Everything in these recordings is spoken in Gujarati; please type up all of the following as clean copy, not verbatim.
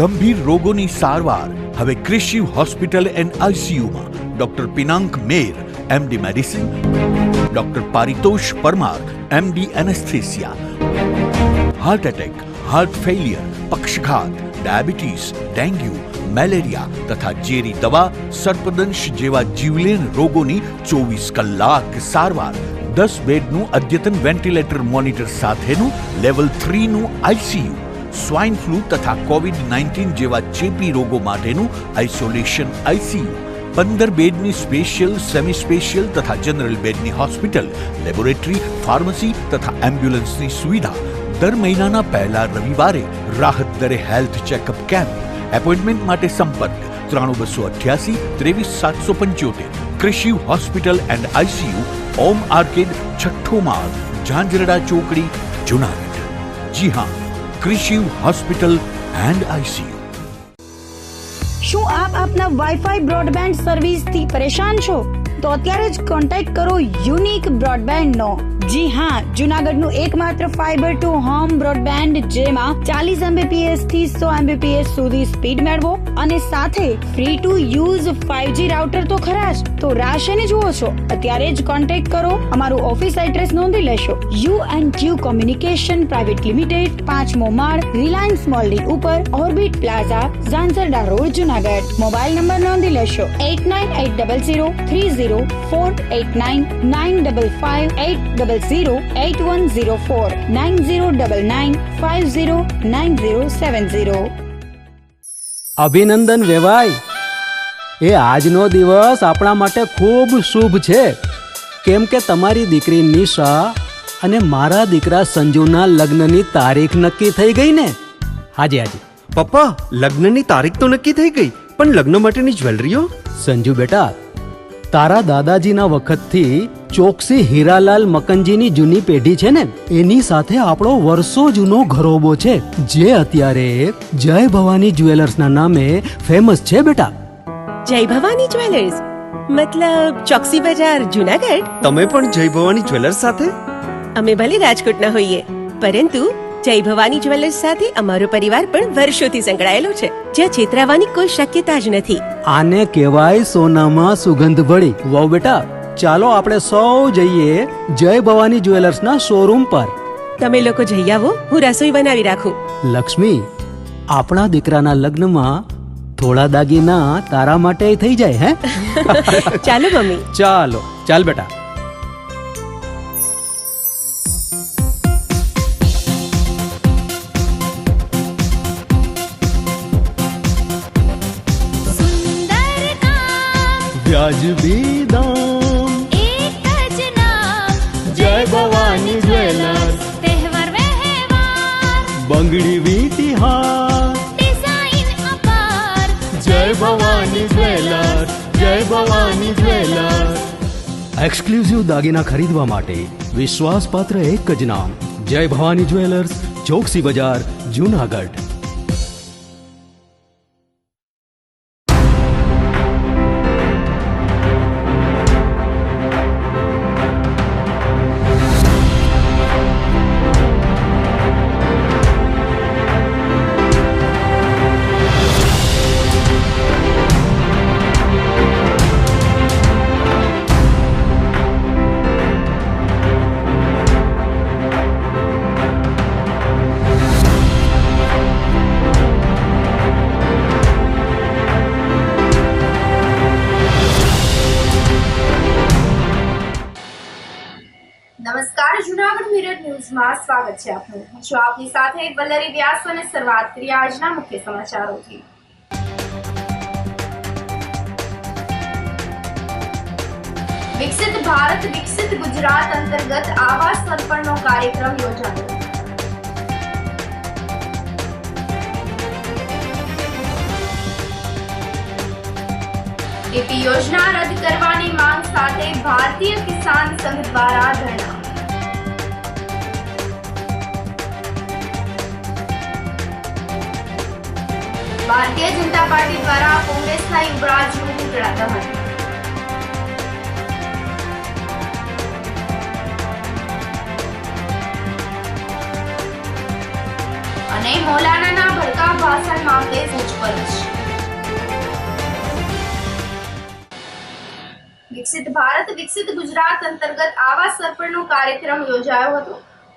ગંભીર રોગોની સારવાર હવે ક્રિશિવ હોસ્પિટલ એન્ડ આઈસીયુમાં doctor Pinank Mer, MD medicine, doctor Paritosh Parmar, MD anaesthesia, heart attack, heart failure, પક્ષઘાત, ડાયાબિટીસ, ડેન્ગ્યુ, મેલેરિયા તથા ઝેરી દવા, સર્પદંશ જેવા જીવલેણ રોગોની 24 કલાક સારવાર, 10 બેડનું અદ્યતન વેન્ટિલેટર મોનિટર સાથેનું લેવલ 3નું આઈસીયુ, સ્વાઇન ફ્લૂ તથા કોવિડ-19 જેવા ચેપી રોગો માટેનું આઇસોલેશન આઈસીયુ, 15 બેડની સ્પેશિયલ, સેમી સ્પેશિયલ તથા જનરલ બેડની હોસ્પિટલ, લેબોરેટરી, ફાર્મસી તથા એમ્બ્યુલન્સની સુવિધા, દર મહિનાના પહેલા રવિવારે રાહત દરે હેલ્થ ચેકઅપ કેમ્પ. એપોઇન્ટમેન્ટ માટે સંપર્ક 9288 23775. Krishiv hospital and ICU, Om arcade, છઠ્ઠો માળ, ઝાંઝરડા ચોકડી, જુનાગઢ. જી હા, ક્રિશિવ હોસ્પિટલ એન્ડ આઈસીયુ. શું આપ આપના વાઈફાઈ બ્રોડબેન્ડ સર્વિસથી પરેશાન છો? તો અત્યારે જ કોન્ટેક્ટ કરો યુનિક બ્રોડબેન્ડનો. જી હા, જુનાગઢનું એકમાત્ર ફાઈબર ટુ હોમ બ્રોડબેન્ડ, જેમાં 40 Mbps થી 100 Mbps સુધી સ્પીડ મેળવો અને સાથે free to use 5G router તો ખરા જ. તો રાહ શેની જુઓ છો? અત્યારે જ કોન્ટેક્ટ કરો. અમારું ઓફિસ એડ્રેસ નોંધી લેશો. U&Q કોમ્યુનિકેશન પ્રાઇવેટ લિમિટેડ, 5મો માળ, રિલાયન્સ મોલની ઉપર, orbit plaza, Zanzarda road, Junagadh. Mobile number નોંધી લેશો 8980030489 955 9099509070. અભિનંદન વેવાય. એ આજનો દિવસ આપણા માટે ખૂબ શુભ છે, કેમ કે તમારી દીકરી નિશા અને મારા દીકરા સંજુના લગ્નની તારીખ નક્કી થઈ ગઈ ને. હાજી. પપ્પા, લગ્નની તારીખ તો નક્કી થઈ ગઈ, પણ લગ્ન માટેની જ્વેલરીઓ? સંજુ બેટા, તારા દાદાજીના વખતથી ચોકસી હીરાલાલ મકનજીની જૂની પેઢી છે ને, એની સાથે આપણો વર્ષો જૂનો ઘરોબો છે, જે અત્યારે જય ભવાની જ્વેલર્સના નામે ફેમસ છે બેટા. જય ભવાની જ્વેલર્સ મતલબ ચોકસી બજાર, જુનાગઢ? તમે પણ જય ભવાની જ્વેલર્સ સાથે? અમે ભલે રાજકોટના હોઈએ, પરંતુ જય ભવાની જ્વેલર્સ સાથે અમારો પરિવાર પણ વર્ષોથી સંકળાયેલો છે, જ્યાં છેતરાવાની કોઈ શક્યતા જ નથી. આને કહેવાય સોનામાં સુગંધ ભળી. વાવ બેટા, ચાલો આપણે સૌ જઈએ જય ભવાની જ્વેલર્સના શોરૂમ પર. તમે લોકો જઈ આવો, હું રસોઈ બનાવી રાખું. લક્ષ્મી, આપણા દીકરાના લગ્નમાં થોડા દાગીના તારા માટે થઈ જાય. હે ચાલો મમ્મી. ચાલ બેટા. વ્યાજબી દામ, એક જ નામ, જય ભવાની જ્વેલર્સ. તહેવાર વ્યવહાર, બંગડી વીટી હાર, ડિઝાઇન અપાર, જય ભવાની જ્વેલર્સ, જય ભવાની જ્વેલર્સ. એક્સક્લુઝિવ દાગીના ખરીદવા માટે વિશ્વાસપાત્ર એક જ નામ, જય ભવાની જ્વેલર્સ, ચોકસી બજાર, જુનાગઢ. નમસ્કાર, જુનાગઢ મિરર ન્યૂઝમાં સ્વાગત છે આપનું. હું છું આપની સાથે વલ્લરી વ્યાસ અને શરૂઆત કરીએ આજના મુખ્ય સમાચારોથી. વિકસિત ભારત વિકસિત ગુજરાત અંતર્ગત આવાસ અર્પણનો કાર્યક્રમ યોજાયો. એપી યોજના રદ કરવાની માંગ સાથે ભારતીય કિસાન સંઘ દ્વારા ધરણા. ભારતીય જનતા પાર્ટી દ્વારા કોંગ્રેસના યુવરાજનું પુતળા દહન. અને મૌલાનાના ભડકાઉ ભાષણ મામલે વર્ષ. વિકસિત ભારત વિકસિત ગુજરાત અંતર્ગત આવાસ અર્પણનો કાર્યક્રમ યોજાયો હતો,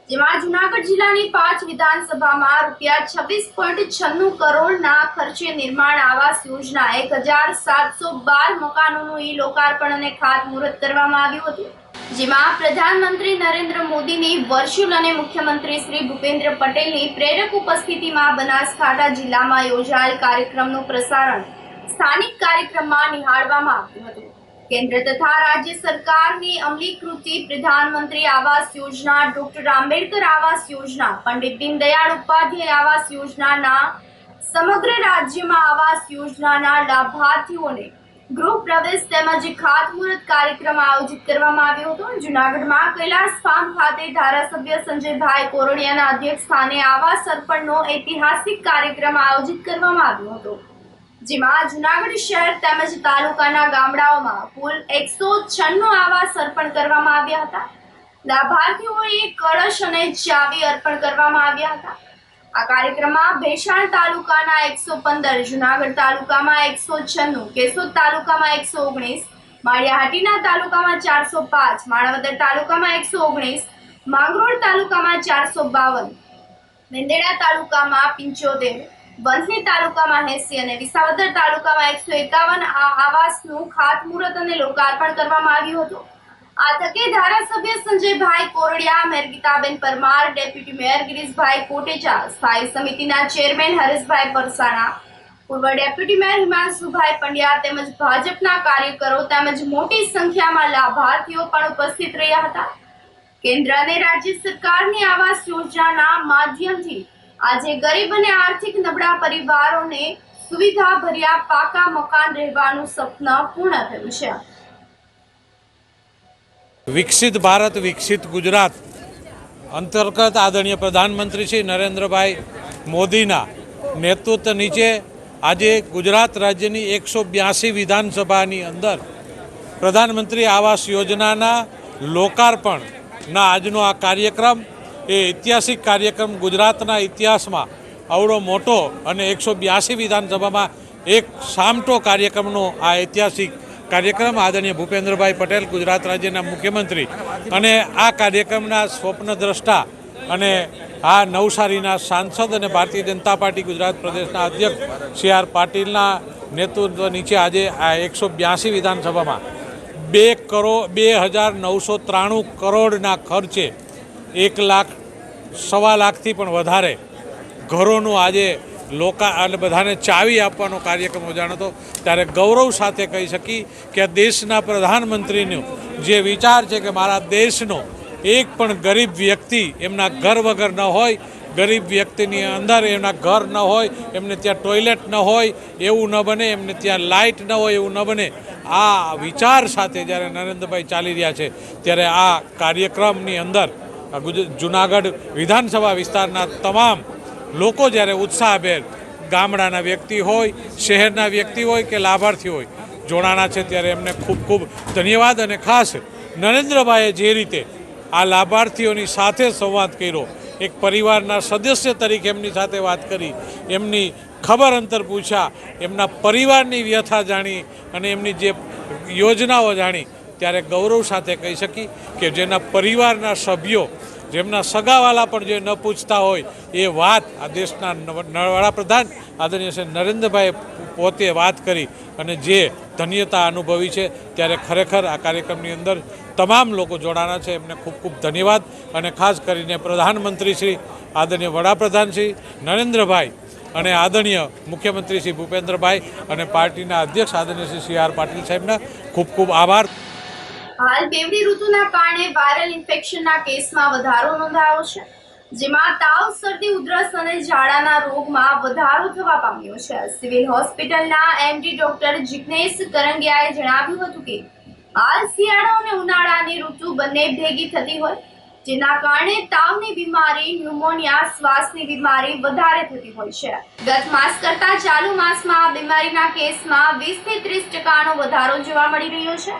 જેમાં જૂનાગઢ જિલ્લાની 5 વિધાનસભામાં ₹26.96 કરોડના ખર્ચે નિર્માણ આવાસ યોજના 1712 મકાનોનું લોકાર્પણ અને ખાતમુહૂર્ત કરવામાં આવ્યું હતું, જેમાં પ્રધાનમંત્રી નરેન્દ્ર મોદીની વર્ચ્યુઅલ અને મુખ્યમંત્રી શ્રી ભૂપેન્દ્ર પટેલની પ્રેરક ઉપસ્થિતિમાં બનાસકાંઠા જિલ્લામાં યોજાયેલ કાર્યક્રમનું પ્રસારણ સ્થાનિક કાર્યક્રમમાં નિહાળવામાં આવ્યું હતું. કેન્દ્ર તથા રાજ્ય સરકારની અમલીકૃતિ પ્રધાનમંત્રી આવાસ યોજના, ડોક્ટર આંબેડકર આવાસ યોજના, પંડિત દીનદયાળ ઉપાધ્યાય આવાસ યોજનાના સમગ્ર રાજ્યમાં આવાસ યોજનાના લાભાર્થીઓને ગૃહ પ્રવેશ તેમજ ખાતમુહૂર્ત કાર્યક્રમ આયોજિત કરવામાં આવ્યો હતો. જૂનાગઢમાં કૈલાસ ફાર્મ ખાતે ધારાસભ્ય સંજયભાઈ કોરડિયાના અધ્યક્ષ સ્થાને આવાસ અર્પણનો ઐતિહાસિક કાર્યક્રમ આયોજિત કરવામાં આવ્યો હતો, જેમાં જૂનાગઢ શહેર તેમજ તાલુકાના ગામડાઓમાં કુલ 196 આવાસ અર્પણ કરવામાં આવ્યા હતા. લાભાર્થીઓએ કળશ અને ચાવી અર્પણ કરવામાં આવ્યા હતા. આ કાર્યક્રમમાં ભેસાણ તાલુકાના 115, જૂનાગઢ તાલુકામાં 196, કેશોદ તાલુકામાં 119, માળિયાહાટીના તાલુકામાં 405, માણાવદર તાલુકામાં 119, માંગરોળ તાલુકામાં 452, મેંદરડા તાલુકામાં 75, વંથલી તાલુકામાં 80 અને વિસાવદર તાલુકામાં 151 આવાસનું ખાતમુહૂર્ત અને લોકાર્પણ કરવામાં આવ્યું હતું. આ તકે ધારાસભ્ય Sanjaybhai Koradiya, mayor Gitaben Parmar, deputy mayor Girishbhai Kotecha, સ્થાયી સમિતિના ચેરમેન હરેશભાઈ પરસાણા, પૂર્વ ડેપ્યુટી મેયર હિમાંશુભાઈ પંડ્યા તેમજ ભાજપના કાર્યકરો તેમજ મોટી સંખ્યામાં લાભાર્થીઓ પણ ઉપસ્થિત રહ્યા હતા. કેન્દ્ર અને રાજ્ય સરકારની આવાસ યોજનાના માધ્યમથી આજે ગરીબ અને આર્થિક નબળા પરિવારોને સુવિધાભર્યા પાકા મકાન રહેવાનું સપનું પૂર્ણ થયું છે. વિકસિત ભારત વિકસિત ગુજરાત અંતર્ગત આદરણીય પ્રધાનમંત્રી શ્રી નરેન્દ્રભાઈ મોદીના નેતૃત્વ નીચે આજે ગુજરાત રાજ્યની 182 વિધાનસભાની અંદર પ્રધાનમંત્રી આવાસ યોજનાના લોકાર્પણના આજનો આ કાર્યક્રમ એ ઐતિહાસિક કાર્યક્રમ ગુજરાતના ઇતિહાસમાં આવડો મોટો અને 182 વિધાનસભામાં એક સામટો કાર્યક્રમનો આ ઐતિહાસિક કાર્યક્રમ આદરણીય ભૂપેન્દ્રભાઈ પટેલ, ગુજરાત રાજ્યના મુખ્યમંત્રી, અને આ કાર્યક્રમના સ્વપ્નદ્રષ્ટા અને આ નવસારીના સાંસદ અને ભારતીય જનતા પાર્ટી ગુજરાત પ્રદેશના અધ્યક્ષ CR પાટીલના નેતૃત્વ નીચે આજે આ 182 વિધાનસભામાં 2,993 કરોડના ખર્ચે 1 લાખ, 1.25 લાખથી પણ વધારે ઘરોનું આજે અને બધાને ચાવી આપવાનો કાર્યક્રમ યોજાનો હતો. ત્યારે ગૌરવ સાથે કહી શકી કે આ દેશના પ્રધાનમંત્રીનો જે વિચાર છે કે મારા દેશનો એક પણ ગરીબ વ્યક્તિ એમના ઘર વગર ન હોય, ગરીબ વ્યક્તિની અંદર એમના ઘર ન હોય, એમને ત્યાં ટોયલેટ ન હોય એવું ન બને, એમને ત્યાં લાઇટ ન હોય એવું ન બને, આ વિચાર સાથે જ્યારે નરેન્દ્રભાઈ ચાલી રહ્યા છે ત્યારે આ કાર્યક્રમની અંદર જૂનાગઢ વિધાનસભા વિસ્તારના તમામ લોકો જ્યારે ઉત્સાહભેર ગામડાના વ્યક્તિ હોય, શહેરના વ્યક્તિ હોય કે લાભાર્થી હોય જોડાણા છે ત્યારે એમને ખૂબ ખૂબ ધન્યવાદ. અને ખાસ નરેન્દ્રભાઈએ જે રીતે આ લાભાર્થીઓની સાથે સંવાદ કર્યો, એક પરિવારના સદસ્ય તરીકે એમની સાથે વાત કરી, એમની ખબર અંતર પૂછ્યા, એમના પરિવારની વ્યથા જાણી અને એમની જે યોજનાઓ જાણી, ત્યારે ગૌરવ સાથે કહી શકી કે જેના પરિવારના સભ્યો, જેમના સગાવાલા પણ જે ન પૂછતા હોય એ વાત આ દેશના વડાપ્રધાન આદરણીય શ્રી નરેન્દ્રભાઈએ પોતે વાત કરી અને જે ધન્યતા અનુભવી છે. ત્યારે ખરેખર આ કાર્યક્રમની અંદર તમામ લોકો જોડાણા છે, એમને ખૂબ ખૂબ ધન્યવાદ. અને ખાસ કરીને પ્રધાનમંત્રી શ્રી આદરણીય વડાપ્રધાન શ્રી નરેન્દ્રભાઈ અને આદરણીય મુખ્યમંત્રી શ્રી ભૂપેન્દ્રભાઈ અને પાર્ટીના અધ્યક્ષ આદરણીય શ્રી CR પાટીલ સાહેબના ખૂબ ખૂબ આભાર. હાલ બેવડી ઋતુના કારણે વાયરલ ઇન્ફેક્શનના કેસમાં વધારો નોંધાયો છે, જેમાં તાવ, શરદી, ઉધરસ અને ઝાડાના રોગમાં વધારો થવા પામ્યો છે. સિવિલ હોસ્પિટલના MD ડોક્ટર જિગ્નેશ કરંગિયાએ જણાવ્યું હતું કે હાલ શિયાળો અને ઉનાળાની ઋતુ બંને ભેગી થતી હોય, જેના કારણે તાવની બીમારી, ન્યુમોનિયા, શ્વાસની બીમારી વધારે થતી હોય છે. ગત માસ કરતાં ચાલુ માસમાં આ બીમારીના કેસમાં 20 થી 30% વધારો જોવા મળી રહ્યો છે.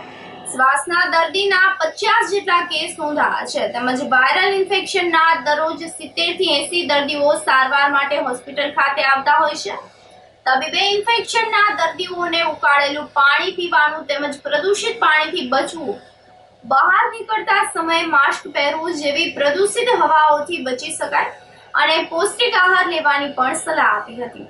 શ્વાસના દર્દીના 50 જેટલા કેસ નોંધાયા છે, તેમજ વાયરલ ઇન્ફેક્શનના દરરોજ 70 થી 80 દર્દીઓ સારવાર માટે હોસ્પિટલ ખાતે આવતા હોય છે. તબીબે ઇન્ફેક્શનના દર્દીઓને ઉકાળેલું પાણી પીવાનું તેમજ પ્રદૂષિત પાણીથી બચવું, બહાર નીકળતા સમયે માસ્ક પહેરવું જેવી પ્રદૂષિત હવાઓથી બચી શકાય અને પૌષ્ટિક આહાર લેવાની પણ સલાહ આપી હતી.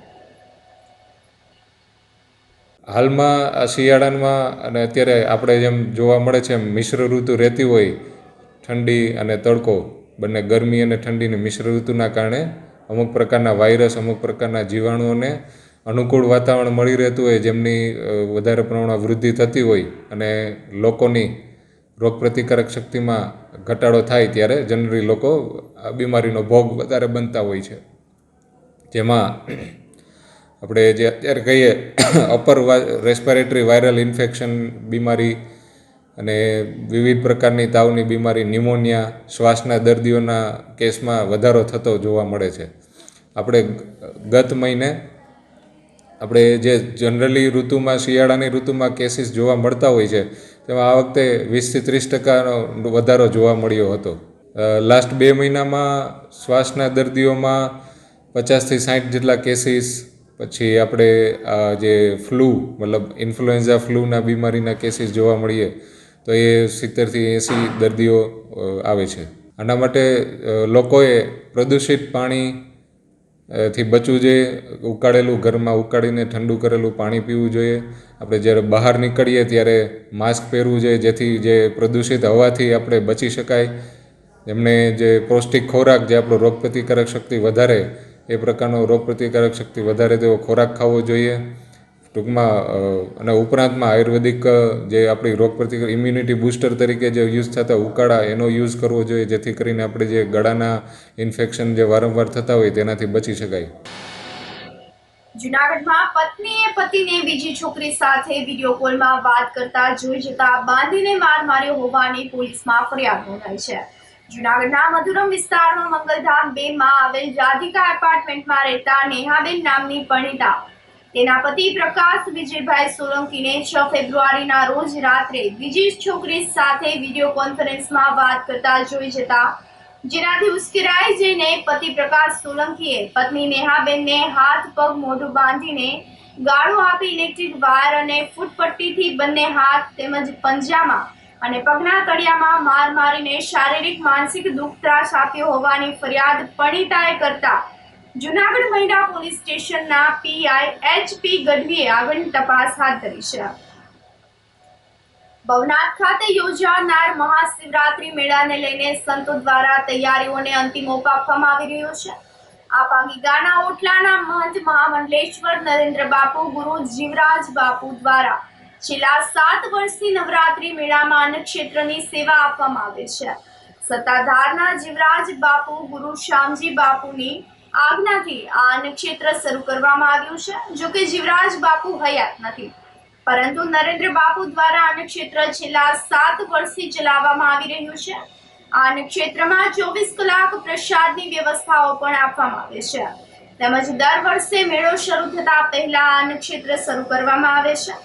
હાલમાં આ શિયાળામાં અને અત્યારે આપણે જેમ જોવા મળે છે એમ મિશ્ર ઋતુ રહેતી હોય, ઠંડી અને તડકો બંને ગરમી અને ઠંડીની મિશ્ર ઋતુના કારણે અમુક પ્રકારના વાયરસ, અમુક પ્રકારના જીવાણુઓને અનુકૂળ વાતાવરણ મળી રહેતું હોય, જેમની વધારે પ્રમાણમાં વૃદ્ધિ થતી હોય અને લોકોની રોગપ્રતિકારક શક્તિમાં ઘટાડો થાય ત્યારે જનરલી લોકો આ બીમારીનો ભોગ વધારે બનતા હોય છે. જેમાં આપણે જે અત્યારે કહીએ અપર રેસ્પિરેટરી વાયરલ ઇન્ફેક્શન બીમારી અને વિવિધ પ્રકારની તાવની બીમારી, ન્યુમોનિયા, શ્વાસના દર્દીઓના કેસમાં વધારો થતો જોવા મળે છે. આપણે ગત મહિને આપણે જે જનરલી ઋતુમાં, શિયાળાની ઋતુમાં કેસીસ જોવા મળતા હોય છે તેમાં આ વખતે 20થી 30% વધારો જોવા મળ્યો હતો. લાસ્ટ 2 મહિનામાં શ્વાસના દર્દીઓમાં 50થી 60 જેટલા કેસીસ, પછી આપણે જે ફ્લૂ મતલબ ઇન્ફ્લુએન્ઝા ફ્લૂના બીમારીના કેસીસ જોવા મળીએ તો એ 70થી 80 દર્દીઓ આવે છે. આના માટે લોકોએ પ્રદૂષિત પાણી થી બચવું જોઈએ. ઉકાળેલું, ઘરમાં ઉકાળીને ઠંડુ કરેલું પાણી પીવું જોઈએ. આપણે જ્યારે બહાર નીકળીએ ત્યારે માસ્ક પહેરવું જોઈએ, જેથી જે પ્રદૂષિત હવાથી આપણે બચી શકાય. એમને જે પૌષ્ટિક ખોરાક, જે આપણો રોગપ્રતિકારક શક્તિ વધારે, એ પ્રકારનો રોગપ્રતિકારક શક્તિ વધારે તેવો ખોરાક ખાવો જોઈએ. ટૂંકમાં અને ઉપરાંતમાં આયુર્વેદિક જે આપણી રોગપ્રતિકારક ઇમ્યુનિટી બૂસ્ટર તરીકે જે યુઝ થતા ઉકાળા, એનો યુઝ કરવો જોઈએ, જેથી કરીને આપણે જે ગળાના ઇન્ફેક્શન જે વારંવાર થતા હોય તેનાથી બચી શકાય. જૂનાગઢમાં પત્નીએ પતિને બીજી છોકરી સાથે વિડીયો કોલમાં વાત કરતા જોઈ જતા બાંધીને માર માર્યો હોવાની પોલીસમાં ફરિયાદ નોંધાઈ છે. જૂનાગઢના મધુરમ વિસ્તારમાં મંગલધામ 2માં આવેલ રાધિકા એપાર્ટમેન્ટમાં રહેતા નેહાબેન નામની પરિણીતા તેના પતિ પ્રકાશ વિજયભાઈ સોલંકીને 6 ફેબ્રુઆરીના રોજ રાત્રે બીજી છોકરી સાથે વિડીયો કોન્ફરન્સમાં વાત કરતા જોઈ જતા, જેનાથી ઉશ્કેરાઈ જઈને પતિ પ્રકાશ સોલંકીએ પત્ની નેહાબેનને હાથ, પગ, મોઢું બાંધીને ગાળો આપી ઇલેક્ટ્રિક વાયર અને ફૂટપટ્ટીથી બંને હાથ તેમજ પંજામાં અને પગના તળિયામાં માર મારીને શારીરિક માનસિક દુઃખ ત્રાસ આપ્યો હોવાની ફરિયાદ પરિણીતાએ કરતા જૂનાગઢ મહિલા પોલીસ સ્ટેશનના પીઆઈ એચપી ગઢવીએ આગળની તપાસ હાથ ધરી છે. ભવનાથ ખાતે યોજાનાર મહાશિવરાત્રી મેળાને લઈને સંતો દ્વારા તૈયારીઓને અંતિમ ઓપ આપવામાં આવી રહ્યો છે. આ પાગીગાના ઓટલાના મહંત મહામંડલેશ્વર નરેન્દ્ર બાપુ ગુરુ જીવરાજ બાપુ દ્વારા છેલ્લા 7 વર્ષથી નવરાત્રી મેળામાં અન્નક્ષેત્રની સેવા આપવામાં આવે છે. સત્તાધારના જીવરાજ બાપુ ગુરુ શ્યામજી બાપુની આજ્ઞાથી આ અન્નક્ષેત્ર શરૂ કરવામાં આવ્યું છે. જોકે જીવરાજ બાપુ હયાત નથી, પરંતુ નરેન્દ્ર બાપુ દ્વારા અન્નક્ષેત્ર છેલ્લા 7 વર્ષથી ચલાવવામાં આવી રહ્યું છે. આ અન્નક્ષેત્રમાં 24 કલાક પ્રસાદની વ્યવસ્થાઓ પણ આપવામાં આવે છે. તેમજ દર વર્ષે મેળો શરૂ થતા પહેલા આ અન્નક્ષેત્ર શરૂ કરવામાં આવે છે.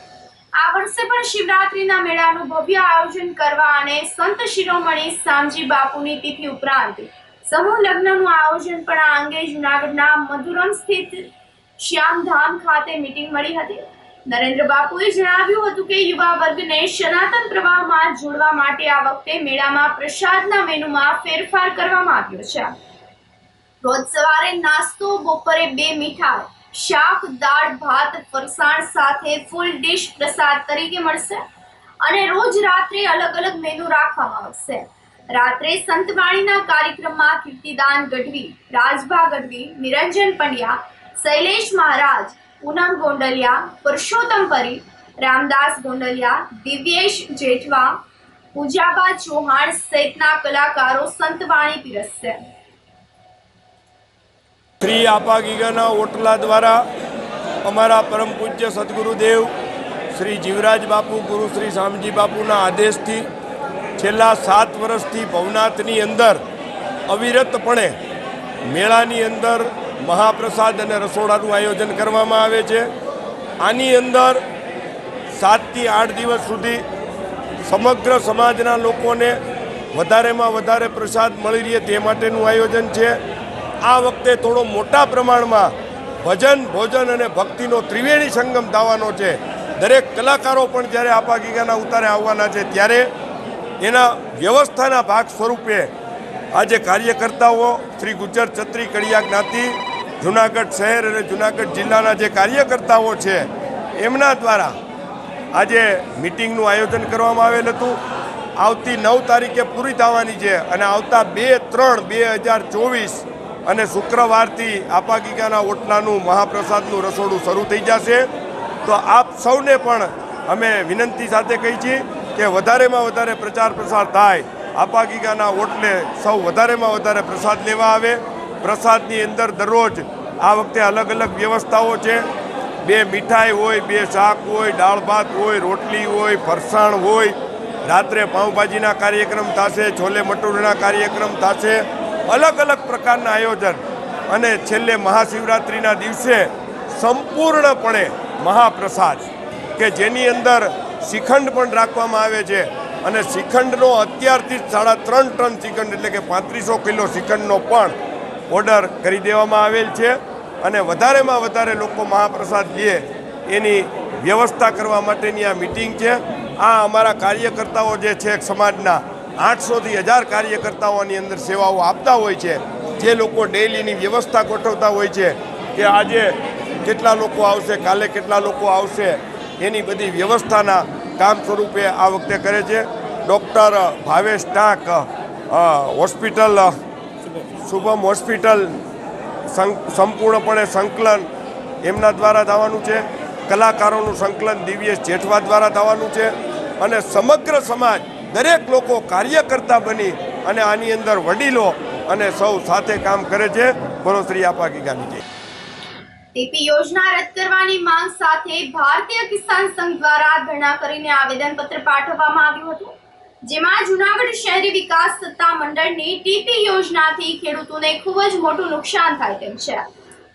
આ વર્ષે પણ શિવરાત્રીના મેળાનું ભવ્ય આયોજન કરવા અને સંત શિરોમણી શામજી બાપુની તિથિ ઉપરાંત સમૂહ લગ્નનું આયોજન પણ આ અંગે જૂનાગઢના મધુરમ સ્થિત શ્યામધામ ખાતે મીટિંગ મળી હતી. નરેન્દ્ર બાપુએ જણાવ્યું હતું કે યુવા વર્ગને સનાતન પ્રવાહમાં જોડવા માટે આ વખતે મેળામાં પ્રસાદના મેનુમાં ફેરફાર કરવામાં આવ્યો છે. રોજ સવારે નાસ્તો, બપોરે 2 મીઠાઈ, શાક, દાળ, ભાત, ફરસાણ સાથે ફૂલ ડીશ પ્રસાદ તરીકે મળશે અને રોજ રાત્રે અલગ અલગ મેનુ રાખવામાં આવશે. રાત્રે સંતવાણીના કાર્યક્રમમાં કીર્તિદાન ગઢવી, રાજભા ગઢવી, નિરંજન પંડ્યા, શૈલેષ મહારાજ, પૂનમ ગોંડલિયા, પુરુષોત્તમ પરી, રામદાસ ગોંડલિયા, દિવ્યેશ જેઠવા, પૂજાબા ચૌહાણ સહિતના કલાકારો સંતવાણી પીરસશે. શ્રી આપાગીગાના ઓટલા દ્વારા અમારા પરમ પૂજ્ય સદગુરુદેવ શ્રી જીવરાજ બાપુ, ગુરુ શ્રી શામજી બાપુના આદેશથી છેલ્લા 7 વર્ષથી ભવનાથની અંદર અવિરતપણે મેળાની અંદર મહાપ્રસાદ અને રસોડાનું આયોજન કરવામાં આવે છે. આની અંદર 7 થી 8 દિવસ સુધી સમગ્ર સમાજના લોકોને વધારેમાં વધારે પ્રસાદ મળી રહે તે માટેનું આયોજન છે. આ વખતે થોડો મોટા પ્રમાણમાં ભજન ભોજન અને ભક્તિનો ત્રિવેણી સંગમ થવાનો છે. દરેક કલાકારો પણ જ્યારે આપા ગીગાના ઉતારે આવવાના છે ત્યારે એના વ્યવસ્થાના ભાગ સ્વરૂપે આજે કાર્યકર્તાઓ શ્રી ગુજ્જર છત્રી કડિયા જ્ઞાતિ જુનાગઢ શહેર અને જુનાગઢ જિલ્લાના જે કાર્યકર્તાઓ છે એમના દ્વારા આજે મિટિંગનું આયોજન કરવામાં આવેલ હતું. આવતી 9 તારીખે પૂરી થવાની છે અને આવતા 2-3-2024 અને શુક્રવારથી આપા ગીગાના ઓટલાનું મહાપ્રસાદનું રસોડું શરૂ થઈ જશે. તો આપ સૌને પણ અમે વિનંતી સાથે કહી છીએ કે વધારેમાં વધારે પ્રચાર પ્રસાર થાય. આપા ગીગાના ઓટલે સૌ વધારેમાં વધારે પ્રસાદ લેવા આવે. પ્રસાદની અંદર દરરોજ આ વખતે અલગ અલગ વ્યવસ્થાઓ છે. 2 મીઠાઈ હોય, 2 શાક હોય, દાળ ભાત હોય, રોટલી હોય, ફરસાણ હોય. રાત્રે પાઉંભાજીના કાર્યક્રમ થશે, છોલે ભટુરેના કાર્યક્રમ થશે. અલગ અલગ પ્રકારના આયોજન અને છેલ્લે મહાશિવરાત્રિના દિવસે સંપૂર્ણપણે મહાપ્રસાદ કે જેની અંદર શ્રીખંડ પણ રાખવામાં આવે છે અને શ્રીખંડનો અત્યારથી જ 3.5 ટન શ્રીખંડ એટલે કે 3500 કિલો શ્રીખંડનો પણ ઓર્ડર કરી દેવામાં આવેલ છે અને વધારેમાં વધારે લોકો મહાપ્રસાદ લે એની વ્યવસ્થા કરવા માટેની આ મિટિંગ છે. આ અમારા કાર્યકર્તાઓ જે છે સમાજના 800થી 1000 કાર્યકર્તાઓની અંદર સેવાઓ આપતા હોય છે. જે લોકો ડેઈલીની વ્યવસ્થા ગોઠવતા હોય છે કે આજે કેટલા લોકો આવશે, કાલે કેટલા લોકો આવશે, એની બધી વ્યવસ્થાના કામ સ્વરૂપે આ વખતે કરે છે. ડૉક્ટર ભાવેશ ટાંક હોસ્પિટલ શુભમ હોસ્પિટલ સંપૂર્ણપણે સંકલન એમના દ્વારા થવાનું છે. કલાકારોનું સંકલન દિવ્યેશ જેઠવા દ્વારા થવાનું છે અને સમગ્ર સમાજ દરેક લોકો કાર્યકર્તા બની અને આની અંદર વડીલો અને સૌ સાથે કામ કરે છે. બોલો શ્રી આપા ગીગાની જય. ટીપી યોજના રદ કરવાની માંગ સાથે ભારતીય કિસાન સંઘ દ્વારા ધરણા કરીને આવેદનપત્ર પાઠવવામાં આવ્યું હતું. જેમાં જૂનાગઢ શહેરી વિકાસ સત્તા મંડળની ટીપી યોજનાથી ખેડૂતોને ખૂબ જ મોટું નુકસાન થાય તેમ છે.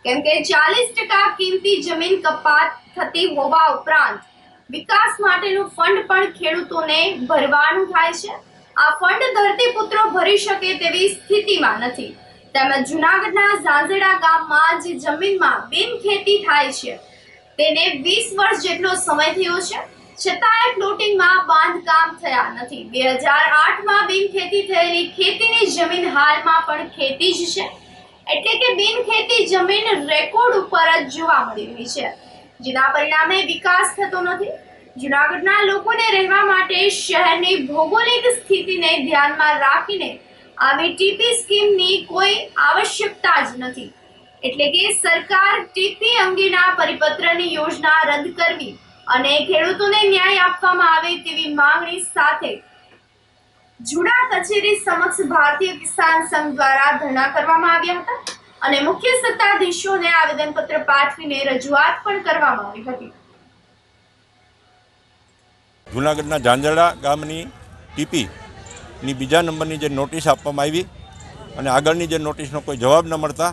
કેમ કે 40% કિંમતી જમીન કપાત થતી હોવા ઉપરાંત વિકાસ માટેનું ફંડ પણ ખેડૂતોને ભરવાનું થાય છે. આ ફંડ ધરતીપુત્રો ભરી શકે તેવી સ્થિતિમાં નથી. તેમજ જૂનાગઢના ઝાંઝેડા ગામમાં જે જમીનમાં બિનખેતી થાય છે તેને 20 વર્ષ જેટલો સમય થયો છે, છતાંય પ્લોટિંગમાં બાંધકામ થયા નથી. 2008માં બિનખેતી થયેલી ખેતીની જમીન હાલમાં પણ ખેતી જ છે, એટલે કે બિનખેતી જમીન રેકોર્ડ ઉપર જ જોવા મળી રહી છે, જેના પરિણામે વિકાસ થતો નથી. જૂનાગઢના લોકોને રહેવા માટે શહેરની ભૌગોલિક સ્થિતિને ધ્યાનમાં રાખીને આવી ટીપી સ્કીમની કોઈ આવશ્યકતા જ નથી. એટલે કે સરકાર ટીપી અંગેના પરિપત્રની યોજના રદ કરવી અને ખેડૂતોને ન્યાય આપવામાં આવે તેવી માંગણી સાથે જુડા કચેરી સમક્ષ ભારતીય કિસાન સંઘ દ્વારા ધરણા કરવામાં આવ્યા હતા અને મુખ્ય સત્તાધીશોને આવેદનપત્ર પાઠવીને રજૂઆત પણ કરવામાં આવી હતી. જૂનાગઢના ઝાંઝરડા ગામની ટીપીની બીજા નંબરની જે નોટિસ આપવામાં આવી અને આગળની જે નોટિસનો કોઈ જવાબ ન મળતા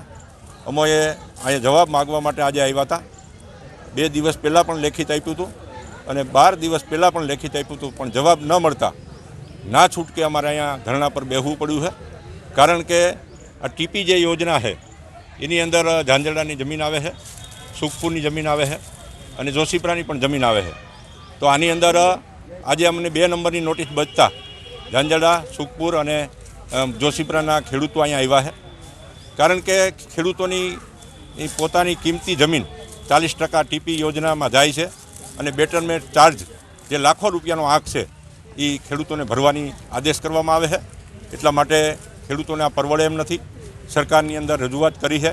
અમોએ અહીંયા જવાબ માગવા માટે આજે આવ્યા હતા. 2 દિવસ પહેલાં પણ લેખિત આપ્યું હતું અને 12 દિવસ પહેલાં પણ લેખિત આપ્યું હતું, પણ જવાબ ન મળતા ના છૂટકે અમારે અહીંયા ધરણા પર બેસવું પડ્યું છે. કારણ કે આ ટીપી જે યોજના છે એની અંદર ઝાંઝરડાની જમીન આવે છે, સુખપુરની જમીન આવે છે અને જોશીપરાની પણ જમીન આવે છે. તો આની અંદર આજે અમને 2 નંબરની નોટિસ બચતા ઝાંઝરડા, સુખપુર અને જોશીપરાના ખેડૂતો અહીંયા આવ્યા છે. કારણ કે ખેડૂતોની પોતાની કિંમતી જમીન 40% ટીપી યોજનામાં જાય છે અને બેટરમેન્ટ ચાર્જ જે લાખો રૂપિયાનો આંક છે એ ખેડૂતોને ભરવાની આદેશ કરવામાં આવે છે. એટલા માટે ખેડૂતોને આ પરવડે એમ નથી. સરકારની અંદર રજૂઆત કરી છે.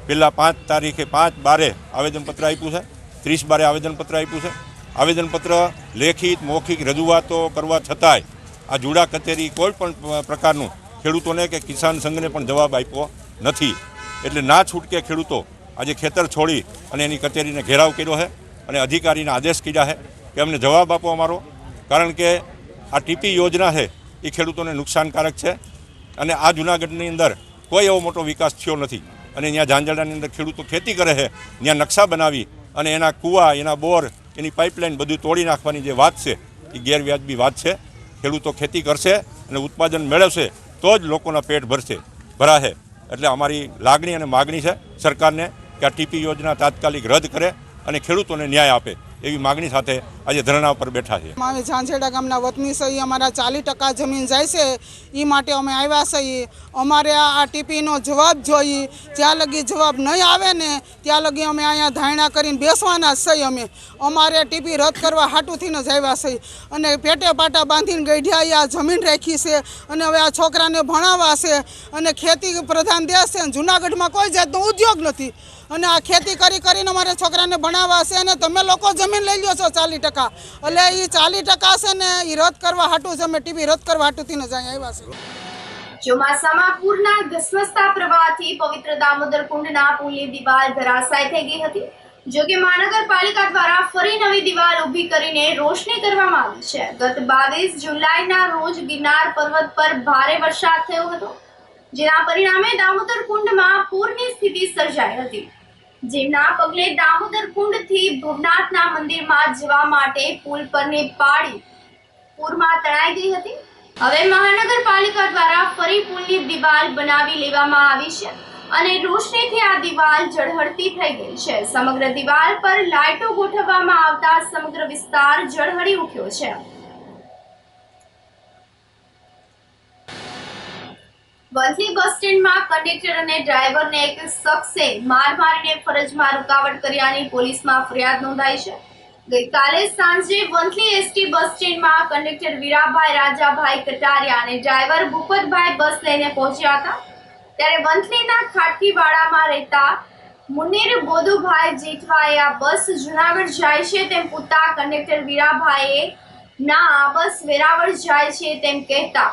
પહેલાં 5 તારીખે 5/12 આવેદનપત્ર આપ્યું છે, 30/12 આવેદનપત્ર આપ્યું છે. આવેદનપત્ર લેખિત મૌખિક રજૂઆતો કરવા છતાંય આ જુડા કચેરી કોઈ પણ પ્રકારનું ખેડૂતોને કે કિસાન સંઘને પણ જવાબ આપ્યો નથી. એટલે ના છૂટકે ખેડૂતો આજે ખેતર છોડી અને એની કચેરીને ઘેરાવ કર્યો છે અને અધિકારીને આદેશ કર્યા છે કે અમને જવાબ આપો અમારો. કારણ કે આ ટીપી યોજના છે એ ખેડૂતોને નુકસાનકારક છે અને આ જૂનાગઢની અંદર કોઈ એવો મોટો વિકાસ થયો નથી. અને અહીંયા ઝાંઝરડાની અંદર ખેડૂતો ખેતી કરે છે, ત્યાં નકશા બનાવી અને એના કૂવા, એના બોર, એની પાઇપલાઇન બધું તોડી નાખવાની જે વાત છે એ ગેરવ્યાજબી વાત છે. ખેડૂતો ખેતી કરશે અને ઉત્પાદન મેળવશે તો જ લોકોના પેટ ભરાશે. એટલે અમારી લાગણી અને માગણી છે સરકારને કે આ ટીપી યોજના તાત્કાલિક રદ કરે અને ખેડૂતોને ન્યાય આપે એવી માગણી સાથે આજે ધરણા પર બેઠા છે. અમે ઝાંઝેડા ગામના વતની છીએ. અમારા 40% જમીન જાય છે એ માટે અમે આવ્યા છીએ. અમારે આ ટીપીનો જવાબ જોઈએ. જ્યાં લગી જવાબ નહીં આવે ને ત્યાં લગી અમે અહીંયા ધારણા કરીને બેસવાના જ છીએ. અમારે ટીપી રદ કરવા હાટુથી જ આવ્યા છીએ અને પેટે પાટા બાંધીને ગઢિયાએ આ જમીન રાખી છે અને હવે આ છોકરાને ભણાવવા છે અને ખેતી પ્રધાન દેશ છે. જુનાગઢમાં કોઈ જાતનો ઉદ્યોગ નથી અને આ ખેતી કરીને અમારે છોકરાને ભણાવવા છે અને તમે લોકો જમીન લઈ લો છો 40%. એટલે એ 40% છે ને એ રદ કરવા હાટું છે. અમે ટીપી રદ કરવા હાટુથી જ અહીંયા આવ્યા છે. ચોમાસામાં પૂરના ધસમસતા પ્રવાહથી પવિત્ર દામોદર કુંડના પુલની દિવાલ ધરાશાય થઈ ગઈ હતી. જોકે મહાનગરપાલિકા દ્વારા ફરી નવી દિવાલ ઊભી કરીને રોશની કરવામાં આવી છે. ગત 22 જુલાઈના રોજ ગિરનાર પર્વત પર ભારે વરસાદ થયો હતો, જેના પરિણામે દામોદર કુંડમાં પૂરની સ્થિતિ સર્જાઈ હતી. જેના પગલે દામોદર કુંડથી ભવનાથના મંદિરમાં જવા માટે પુલ પરની પાળી પૂરમાં તણાઈ ગઈ હતી. હવે મહાનગરપાલિકા દ્વારા ફરી પુલની દિવાલ બનાવી લેવામાં આવી છે અને રોશનીથી આ દિવાલ ઝળહળતી થઈ ગઈ છે. સમગ્ર દિવાલ પર લાઇટો ગોઠવવામાં આવતા સમગ્ર વિસ્તાર ઝળહળી ઉઠ્યો છે. વંથલી બસ સ્ટેન્ડમાં કંડક્ટર અને ડ્રાઈવરને એક શખ્સે માર મારીને ફરજમાં રૂકાવટ કર્યાની પોલીસમાં ફરિયાદ નોંધાઈ છે. ગઈકાલે સાંજે વંથલી એસટી બસ સ્ટેન્ડમાં કંડક્ટર વીરાભાઈ રાજાભાઈ કટારિયા અને ડ્રાઈવર ભૂપતભાઈ બસ લઈને પહોંચ્યા હતા. ત્યારે વંથલીના ખાટકીવાડામાં રહેતા મુનીર બોધુભાઈ જેઠવાએ આ બસ જુનાગઢ જાય છે તેમ પૂછતા કંડક્ટર વીરાભાઈએ ના, આ બસ વેરાવળ જાય છે તેમ કહેતા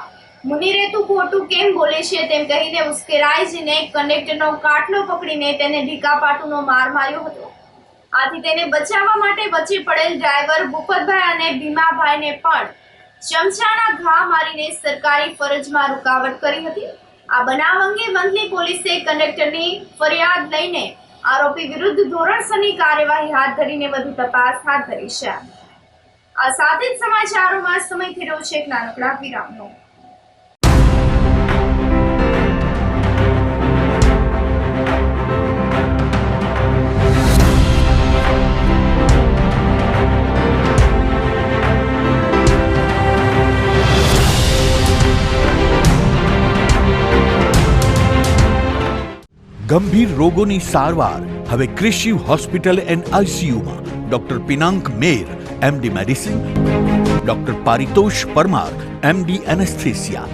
મુનીરે તું ખોટું કેમ બોલે છે તેમ કહીને ઉશ્કેરાઈ જઈને કંડક્ટરનો કાટલો પકડીને તેને ઢીકાપાટુનો માર માર્યો હતો. આથી તેને બચાવવા માટે વચ્ચે પડેલ ડ્રાઈવર ભૂપતભાઈ અને ભીમાભાઈને પણ ચમચાના ઘા મારીને સરકારી ફરજમાં રૂકાવટ કરી હતી. આ બનાવ અંગે વંથલી પોલીસે કંડક્ટરની ફરિયાદ લઈને આરોપી વિરુદ્ધ ધોરણસરની કાર્યવાહી હાથ ધરીને વધુ તપાસ હાથ ધરી છે. આ સાથે જ સમાચારોમાં સમય થયો છે એક નાનકડા વિરામનો. ગંભીર રોગોની સારવાર હવે કૃષિ હોસ્પિટલ એન્ડ આઈસીયુમાં doctor Pinank Mer MD medicine, doctor Paritosh Parmar MD anaesthesia,